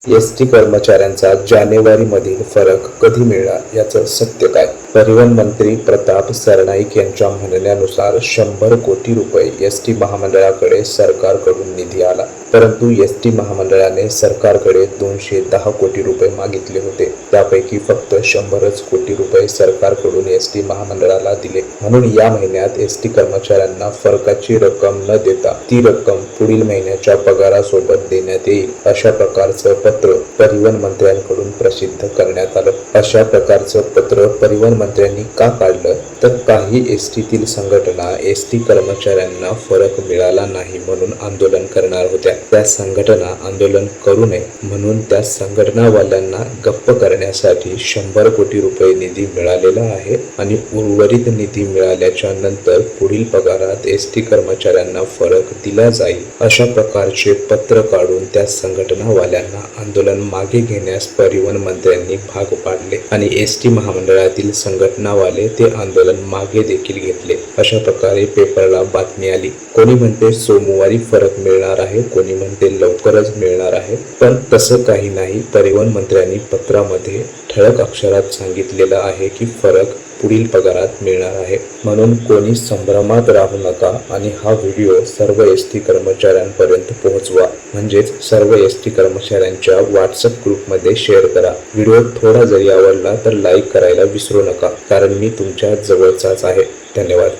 ST कर्मचाऱ्यांचा जानेवारीमधील फरक कधी मिळणार याचं सत्य काय? परिवहन मंत्री प्रताप सरनाईक यांच्या म्हणण्यानुसार 100 कोटी रुपये एसटी महामंडळाकडे सरकारकडून निधी आला, परंतु एसटी महामंडळाने सरकारकडे 210 कोटी रुपये मागितले होते. त्यापैकी फक्त 100च कोटी रुपये सरकारकडून एसटी महामंडळाला दिले. म्हणून या महिन्यात एसटी कर्मचाऱ्यांना फरकाची रक्कम न देता ती रक्कम पुढील महिन्याच्या पगारासोबत देण्यात येईल, अशा प्रकारचं पत्र परिवहन मंत्र्यांकडून प्रसिद्ध करण्यात आलं. अशा प्रकारचं पत्र परिवहन मंत्र्यांनी का काढलं? तर काही एसटीतील संघटना एसटी कर्मचाऱ्यांना फरक मिळाला नाही म्हणून आंदोलन करणार होत्या. त्या संघटना आंदोलन करू नये म्हणून त्या संघटनावाल्यांना गप्प करण्यासाठी 100 कोटी रुपये निधी मिळालेला आहे आणि उर्वरित निधी मिळाल्याच्या नंतर पुढील पगारात एसटी कर्मचाऱ्यांना फरक दिला जाईल, अशा प्रकारचे पत्र काढून त्या संघटनावाल्यांना आंदोलन मागे घेण्यास परिवहन मंत्र्यांनी भाग पाडले आणि एसटी महामंडळातील संघटनावाले ते आंदोलन मागे देखील घेतले. अशा प्रकारे पेपरला बातमी आली. कोणी म्हणते सोमवारी फरक मिळणार आहे, कोणी म्हणते लवकरच मिळणार आहे, पण तसं काही नाही. परिवहन मंत्र्यांनी पत्रामध्ये ठळक अक्षरात सांगितलेलं आहे की फरक पुढील पगारात मिळणार आहे. म्हणून कोणी संभ्रमात राहू नका आणि हा व्हिडिओ सर्व एसटी कर्मचाऱ्यांपर्यंत पोहोचवा. म्हणजेच सर्व एसटी कर्मचाऱ्यांच्या व्हॉट्सअप ग्रुपमध्ये शेअर करा. व्हिडिओ थोडा जरी आवडला तर लाईक करायला विसरू नका, कारण मी तुमच्या जवळचाच आहे. धन्यवाद.